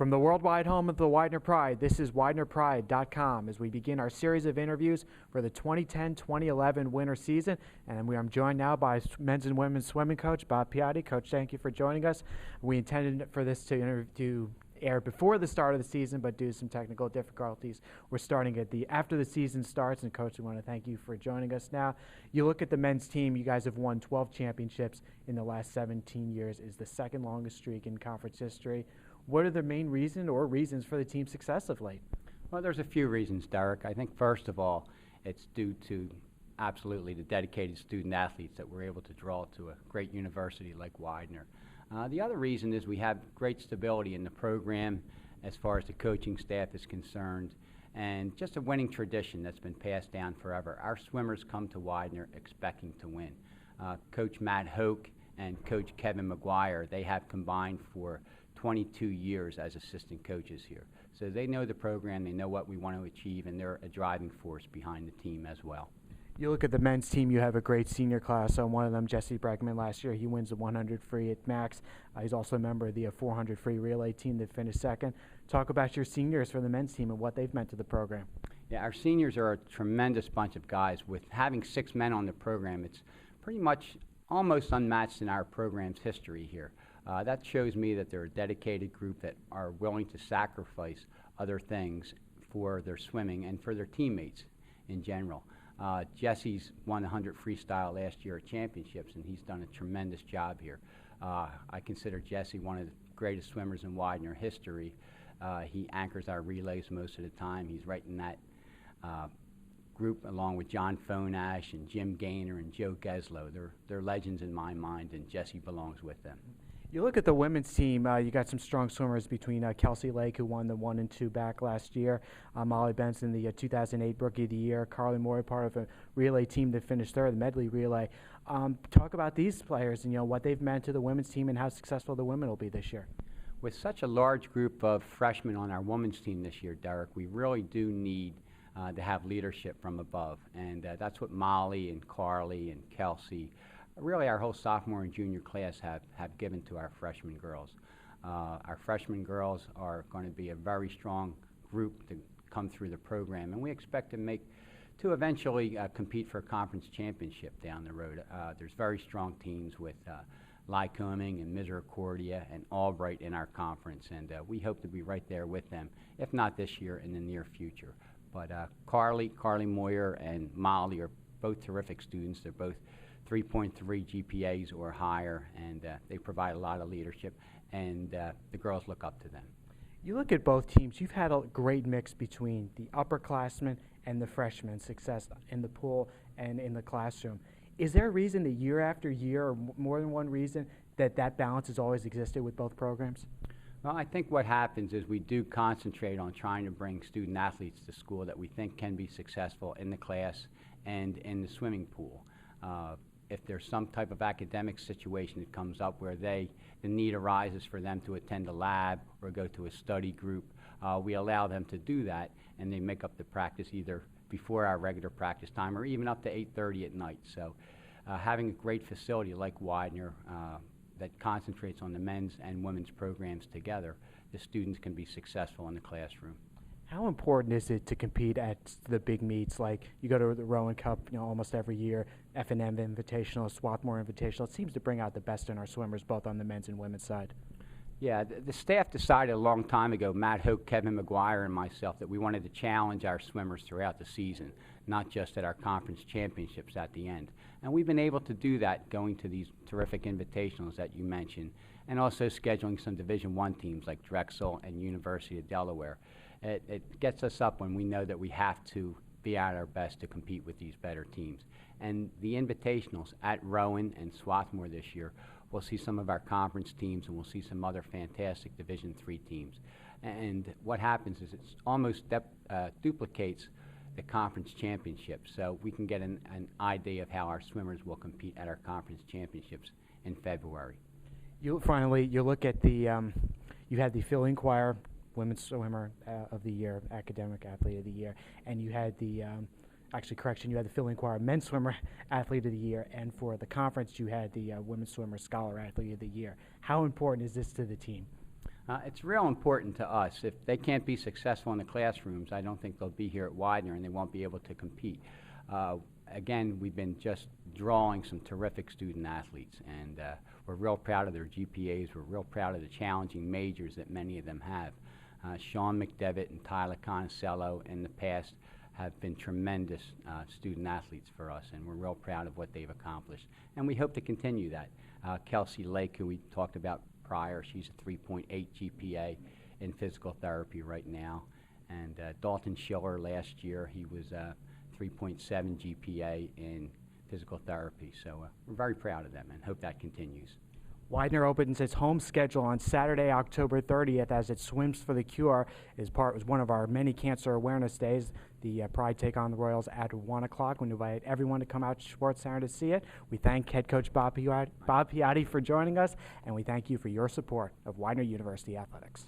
From the worldwide home of the Widener Pride, this is WidenerPride.com as we begin our series of interviews for the 2010-2011 winter season. And I'm joined now by men's and women's swimming coach, Bob Piatti. Coach, thank you for joining us. We intended for this to air before the start of the season, but due to some technical difficulties, we're starting at after the season starts. And Coach, we want to thank you for joining us now. You look at the men's team, you guys have won 12 championships in the last 17 years. It's the second longest streak in conference history. What are the main reasons for the team's success of late? Well, there's a few reasons, Derek. I think first of all, it's due to absolutely the dedicated student athletes that we're able to draw to a great university like Widener. The other reason is we have great stability in the program as far as the coaching staff is concerned, and just a winning tradition that's been passed down forever. Our swimmers come to Widener expecting to win. Coach Matt Hoke and Coach Kevin McGuire, they have combined for 22 years as assistant coaches here. So they know the program, they know what we want to achieve, and they're a driving force behind the team as well. You look at the men's team, you have a great senior class. One of them, Jesse Bregman, last year, he wins the 100 free at Max. He's also a member of the 400 free relay team that finished second. Talk about your seniors for the men's team and what they've meant to the program. Yeah, our seniors are a tremendous bunch of guys. With having 6 men on the program, it's pretty much almost unmatched in our program's history here. That shows me that they're a dedicated group that are willing to sacrifice other things for their swimming and for their teammates in general. Jesse's won 100 freestyle last year at championships, and he's done a tremendous job here. I consider Jesse one of the greatest swimmers in Widener history. He anchors our relays most of the time. He's right in that group along with John Fonash and Jim Gaynor and Joe Geslow. They're legends in my mind, and Jesse belongs with them. You look at the women's team, you got some strong swimmers between Kelsey Lake, who won the 1 and 2 back last year, Molly Benson, the 2008 Rookie of the Year, Carly Moore, part of a relay team that finished third, the medley relay. Talk about these players and what they've meant to the women's team and how successful the women will be this year. With such a large group of freshmen on our women's team this year, Derek, we really do need to have leadership from above, and that's what Molly and Carly and Kelsey, really our whole sophomore and junior class have given to our freshman girls. Our freshman girls are going to be a very strong group to come through the program, and we expect to eventually compete for a conference championship down the road. There's very strong teams with Lycoming and Misericordia and Albright in our conference, and we hope to be right there with them, if not this year, in the near future. But Carly Moyer and Molly are both terrific students. They're both 3.3 GPAs or higher, and they provide a lot of leadership, and the girls look up to them. You look at both teams, you've had a great mix between the upperclassmen and the freshmen, success in the pool and in the classroom. Is there a reason that year after year, or more than one reason, that balance has always existed with both programs? Well, I think what happens is we do concentrate on trying to bring student athletes to school that we think can be successful in the class and in the swimming pool. If there's some type of academic situation that comes up where the need arises for them to attend a lab or go to a study group, we allow them to do that, and they make up the practice either before our regular practice time or even up to 8:30 at night. So having a great facility like Widener that concentrates on the men's and women's programs together, the students can be successful in the classroom. How important is it to compete at the big meets? Like you go to the Rowan Cup, almost every year, F&M Invitational, Swarthmore Invitational. It seems to bring out the best in our swimmers, both on the men's and women's side. Yeah, the staff decided a long time ago, Matt Hoke, Kevin McGuire, and myself, that we wanted to challenge our swimmers throughout the season, not just at our conference championships at the end. And we've been able to do that going to these terrific invitationals that you mentioned, and also scheduling some Division I teams like Drexel and University of Delaware. It gets us up when we know that we have to be at our best to compete with these better teams. And the invitationals at Rowan and Swarthmore this year, we'll see some of our conference teams, and we'll see some other fantastic Division III teams. And what happens is it almost duplicates the conference championship, so we can get an idea of how our swimmers will compete at our conference championships in February. You look at you had the Phil Inquirer Women's Swimmer of the Year, Academic Athlete of the Year, and you had the you had the Phil Inquirer Men's Swimmer Athlete of the Year, and for the conference you had the Women's Swimmer Scholar Athlete of the Year. How important is this to the team? It's real important to us. If they can't be successful in the classrooms, I don't think they'll be here at Widener and they won't be able to compete. Again, we've been just drawing some terrific student athletes, and we're real proud of their GPAs. We're real proud of the challenging majors that many of them have. Sean McDevitt and Tyler Conicello in the past have been tremendous student athletes for us, and we're real proud of what they've accomplished. And we hope to continue that. Kelsey Lake, who we talked about prior, she's a 3.8 GPA in physical therapy right now. And Dalton Schiller last year, he was 3.7 GPA in physical therapy. So we're very proud of them and hope that continues. Widener opens its home schedule on Saturday, October 30th, as it Swims for the Cure was one of our many cancer awareness days. The Pride take on the Royals at 1 o'clock. We invite everyone to come out to Sports Center to see it. We thank head coach Bob Piatti for joining us, and we thank you for your support of Widener University Athletics.